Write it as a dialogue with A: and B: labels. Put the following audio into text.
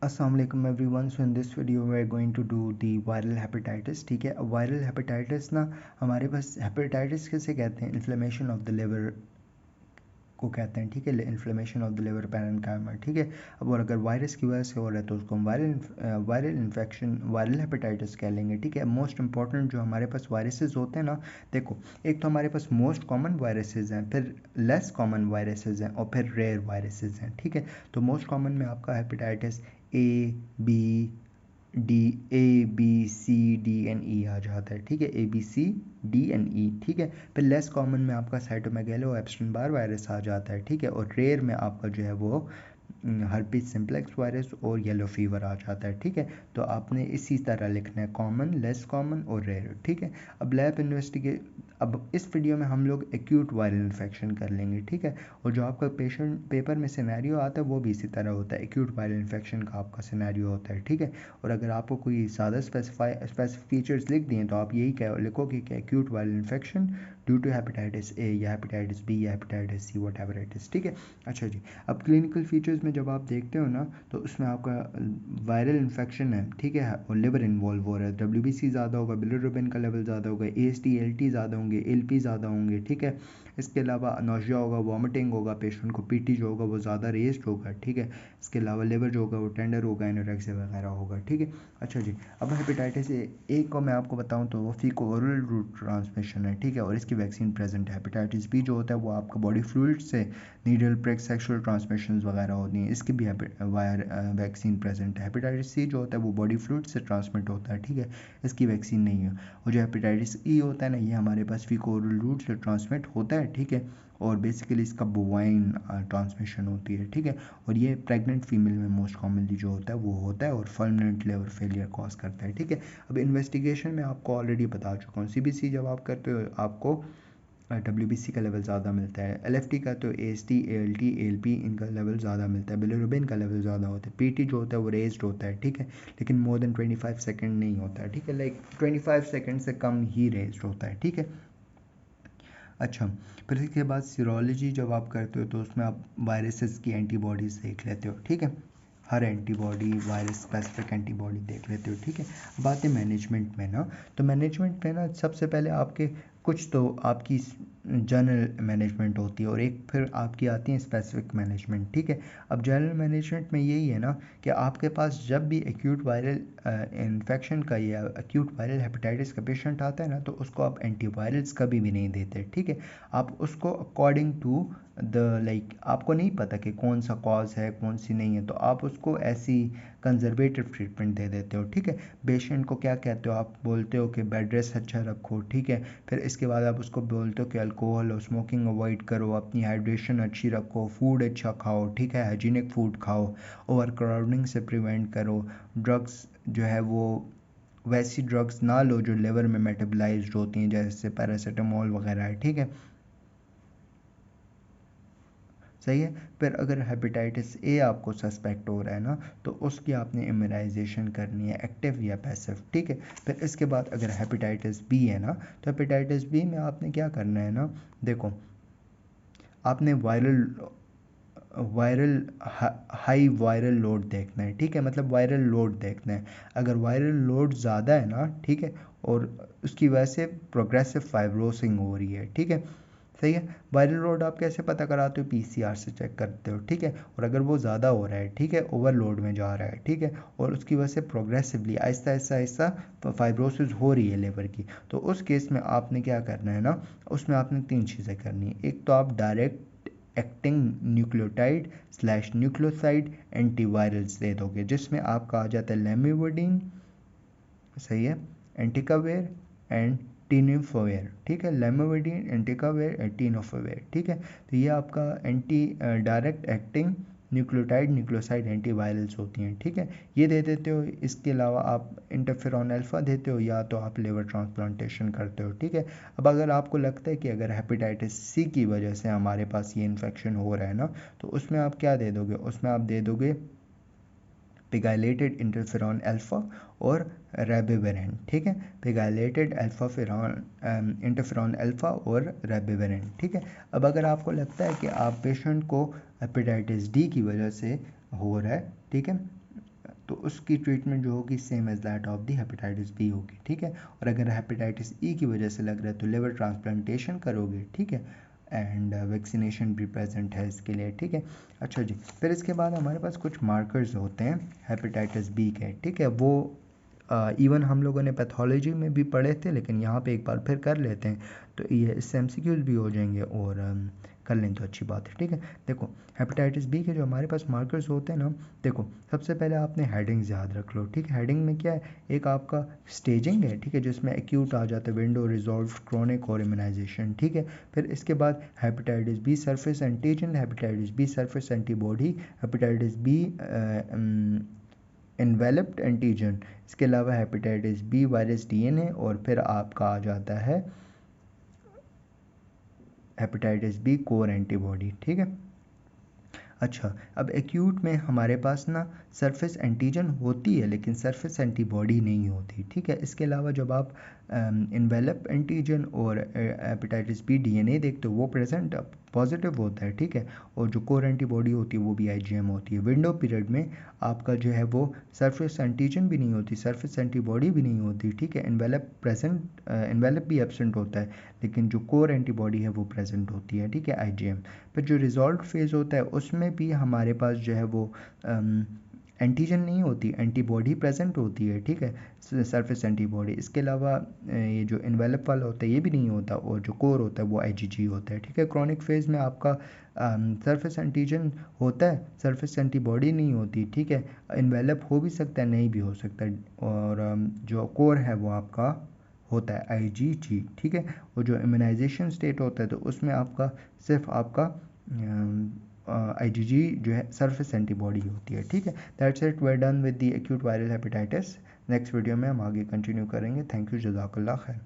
A: Assalamualaikum everyone. So in this video we are going to do the viral hepatitis. ठीक है, viral hepatitis ना हमारे पास hepatitis किसे कहते हैं, इन्फ्लेमेशन ऑफ द लिवर को कहते हैं। ठीक है, inflammation of the liver parenchyma. ठीक है, अब और अगर वायरस की वजह से हो रहा है तो उसको हम वायरल इन्फेक्शन वायरल हेपेटाइटिस कह लेंगे। ठीक है, मोस्ट इंपॉर्टेंट जो हमारे पास वायरसेस होते हैं ना, देखो एक तो हमारे पास मोस्ट कॉमन वायरसेस हैं, फिर लेस कॉमन वायरसेस हैं और फिर रेयर वायरसेस हैं। ठीक है, तो मोस्ट कॉमन में आपका hepatitis A B C D आ जाता है। ठीक है, ABCDNE। ठीक है, फिर लेस कॉमन में आपका साइटोमेगालो एप्स्टेन बार वायरस आ जाता है। ठीक है, और रेयर में आपका जो है वो हर्पीज सिम्प्लेक्स वायरस और येलो फीवर आ जाता है। ठीक है, तो आपने इसी तरह लिखना है, कॉमन, लेस कॉमन और रेयर। ठीक है, अब लैब इन्वेस्टिगेट, अब इस वीडियो में हम लोग एक्यूट वायरल इन्फेक्शन कर लेंगे। ठीक है, और जो आपका पेशेंट पेपर में सिनेरियो आता है वो भी इसी तरह होता है, एक्यूट वायरल इन्फेक्शन का आपका सिनेरियो होता है। ठीक है, और अगर आपको कोई ज़्यादा स्पेसिफिक फीचर्स लिख दिए तो आप यही लिखोगे कि acute viral infection due to hepatitis A या हेपेटाइटिस बी या hepatitis C, whatever it is. ठीक है, अच्छा जी, अब क्लिनिकल फीचर्स में जब आप देखते हो ना तो उसमें आपका वायरल इन्फेक्शन है। ठीक है, और लिवर इन्वॉल्व हो रहा है, WBC ज़्यादा होगा, बिलिरुबिन का लेवल ज़्यादा होगा, AST LT ज़्यादा होंगे, LP ज़्यादा होंगे। ठीक है, इसके अलावा नौजिया होगा, वॉमिटिंग होगा, पेशेंट को PT जो होगा वो ज़्यादा रेस्ड होगा। ठीक है, इसके अलावा लिवर जो होगा वो टेंडर होगा, एनोरेक्सिया वगैरह होगा। ठीक है, अच्छा जी, अब हेपेटाइटिस ए को मैं आपको बताऊं तो वो फीको ओरल रूट ट्रांसमिशन है। ठीक है, और इसकी वैक्सीन प्रेजेंट है। हेपेटाइटिस बी जो होता है वो आपका बॉडी फ्लूइड से नीडल प्रिक सेक्सुअल ट्रांसमिशन वगैरह होती हैं, इसकी भी वैक्सीन प्रेजेंट है। हेपेटाइटिस सी जो होता है वो बॉडी फ्लूइड से ट्रांसमिट होता है। ठीक है, इसकी वैक्सीन नहीं है। और जो हेपेटाइटिस ई होता है ना, ये हमारे पास फीको ओरल रूट से ट्रांसमिट होता है। ठीक है, और बेसिकली इसका बोवाइन ट्रांसमिशन होती है। ठीक है, और ये प्रेग्नेंट फीमेल में मोस्ट कॉमनली जो होता है वो होता है और परमानेंट लिवर फेलियर कॉज करता है। ठीक है, अब इन्वेस्टिगेशन में आपको ऑलरेडी बता चुका हूँ, CBC जब आप करते हो आपको WBC का लेवल ज़्यादा मिलता है, LFT का तो AST ALT ALP इनका लेवल ज़्यादा मिलता है, बिलिरुबिन का लेवल ज़्यादा होता है, PT जो होता है वो रेज्ड होता है। ठीक है, लेकिन मोर देन 25 सेकेंड नहीं होता है। ठीक है, लाइक 25 सेकेंड से कम ही रेज्ड होता है। ठीक है, अच्छा, फिर इसके बाद सीरोलॉजी जब आप करते हो तो उसमें आप वायरसेस की एंटीबॉडीज़ देख लेते हो। ठीक है, हर एंटीबॉडी वायरस स्पेसिफिक एंटीबॉडी देख लेते हो। ठीक है, बात है मैनेजमेंट में ना, तो मैनेजमेंट में ना सबसे पहले आपके कुछ तो आपकी जनरल मैनेजमेंट होती है और एक फिर आपकी आती है स्पेसिफिक मैनेजमेंट। ठीक है, अब जनरल मैनेजमेंट में यही है ना कि आपके पास जब भी एक्यूट वायरल इन्फेक्शन का या एक्यूट वायरल हेपेटाइटिस का पेशेंट आता है ना तो उसको आप एंटीवायरल्स कभी भी नहीं देते। ठीक है, आप उसको अकॉर्डिंग टू द आपको नहीं पता कि कौन सा कॉज है कौन सी नहीं है, तो आप उसको ऐसी कंजर्वेटिव ट्रीटमेंट दे देते हो। ठीक है, पेशेंट को क्या कहते हो, आप बोलते हो कि बेड रेस्ट अच्छा रखो। ठीक है, फिर इसके बाद आप उसको बोलते हो कि अल्कोहल और स्मोकिंग अवॉइड करो, अपनी हाइड्रेशन अच्छी रखो, फूड अच्छा खाओ। ठीक है, हाइजीनिक फूड खाओ, ओवर क्राउडिंग से प्रिवेंट करो, ड्रग्स जो है वो वैसी ड्रग्स ना लो जो लिवर में मेटाबलाइज्ड होती हैं, जैसे पैरासीटामोल वगैरह है। ठीक है, सही है, फिर अगर हेपेटाइटिस ए आपको सस्पेक्ट हो रहा है ना तो उसकी आपने इम्यूनाइजेशन करनी है, एक्टिव या पैसिव। ठीक है, फिर इसके बाद अगर हेपेटाइटिस बी है ना तो हेपेटाइटिस बी में आपने क्या करना है ना, देखो आपने viral viral high viral load देखना है। ठीक है, मतलब वायरल लोड देखना है, अगर वायरल लोड ज़्यादा है ना, ठीक है, और उसकी वजह से प्रोग्रेसिव फाइब्रोसिंग हो रही है। ठीक है, सही है, वायरल लोड आप कैसे पता कराते हो, PCR से चेक करते हो। ठीक है, और अगर वो ज़्यादा हो रहा है, ठीक है, ओवरलोड में जा रहा है, ठीक है, और उसकी वजह से प्रोग्रेसिवली आहिस्ता आहिस्ता आहिस्ता फाइब्रोसिस हो रही है लिवर की, तो उस केस में आपने क्या करना है ना, उसमें आपने 3 चीज़ें करनी है। एक तो आप direct acting nucleotide slash nucleoside antivirals दे दोगे, जिसमें आपका आ जाता है लेमिवोडिन, सही है, एंटिकावेर एंड टीनोफोवेर। ठीक है, लेमिवोडिन, एंटिकावेर, टीनोफोवेर। ठीक है, तो ये आपका anti direct acting nucleotide nucleoside antivirals होती हैं। ठीक है, ये दे देते हो, इसके अलावा आप इंटरफेरॉन अल्फा देते हो या तो आप लिवर ट्रांसप्लांटेशन करते हो। ठीक है, अब अगर आपको लगता है कि अगर हेपेटाइटिस सी की वजह से हमारे पास ये इन्फेक्शन हो रहा है ना तो उसमें आप क्या दे दोगे, उसमें आप दे दोगे पिगाइलेटेड इंटरफेरॉन अल्फा और रेबिवेरेंट। ठीक है, पिगाइलेटेड अल्फा फेरॉन इंटरफेरॉन अल्फा और रेबिवेरेंट। ठीक है, अब अगर आपको लगता है कि आप पेशेंट को हेपेटाइटिस डी की वजह से हो रहा है, ठीक है, तो उसकी ट्रीटमेंट जो होगी same as that of the hepatitis B होगी, ठीक है। और अगर हेपेटाइटिस ई की वजह से लग रहा है तो लिवर ट्रांसप्लांटेशन करोगे, ठीक है, एंड वैक्सीनेशन भी प्रेजेंट है इसके लिए, ठीक है। अच्छा जी, फिर इसके बाद हमारे पास कुछ मार्कर्स होते हैं हेपेटाइटिस बी के, ठीक है। वो इवन हम लोगों ने पैथोलॉजी में भी पढ़े थे, लेकिन यहाँ पे एक बार फिर कर लेते हैं, तो ये इससे एमसीक्यूज भी हो जाएंगे और कर लें तो अच्छी बात है, ठीक है। देखो हेपेटाइटिस बी के जो हमारे पास मार्कर्स होते हैं ना, देखो सबसे पहले आपने हेडिंग्स याद रख लो, ठीक है। हेडिंग में क्या है, एक आपका स्टेजिंग है, ठीक है, जिसमें एक्यूट आ जाता है, विंडो, रिजॉल्व, क्रोनिक और इम्यूनाइजेशन, ठीक है। फिर इसके बाद hepatitis B surface antigen, hepatitis B surface antibody, hepatitis B enveloped antigen, इसके अलावा हेपेटाइटिस बी वायरस डीएनए, और फिर आपका आ जाता है हेपेटाइटिस बी कोर एंटीबॉडी, ठीक है। अच्छा, अब एक्यूट में हमारे पास ना सरफेस एंटीजन होती है लेकिन सरफेस एंटीबॉडी नहीं होती, ठीक है। इसके अलावा जब आप इन्वेलप एंटीजन और हेपेटाइटिस बी डीएनए देखते हो वो प्रेजेंट पॉजिटिव होता है, ठीक है। और जो कोर एंटीबॉडी होती है वो भी आईजीएम होती है। विंडो पीरियड में आपका जो है वो सरफेस एंटीजन भी नहीं होती, सरफेस एंटीबॉडी भी नहीं होती, ठीक है। इन्वेलप भी एब्सेंट होता है, लेकिन जो कोर एंटीबॉडी है वो प्रेजेंट होती है, ठीक है, आईजीएम। फिर जो रिजॉल्व फेज़ होता है उसमें भी हमारे पास जो है वो एंटीजन नहीं होती, एंटीबॉडी प्रेजेंट होती है, ठीक है, सरफेस एंटीबॉडी। इसके अलावा ये जो इन्वेलप वाला होता है ये भी नहीं होता, और जो कोर होता है वो आईजीजी होता है, ठीक है। क्रॉनिक फेज़ में आपका सरफेस एंटीजन होता है, सरफेस एंटीबॉडी नहीं होती, ठीक है। इन्वेलप हो भी सकता है, नहीं भी हो सकता, और जो कोर है वो आपका होता है आईजीजी, ठीक है। और जो इम्यूनाइजेशन स्टेट होता है तो उसमें आपका सिर्फ आपका आईजीजी जो है सरफेस एंटीबॉडी होती है, ठीक है। That's it, we are done with the acute viral hepatitis. Next video में हम आगे कंटिन्यू करेंगे। थैंक यू, जज़ाकल्लाह खैर।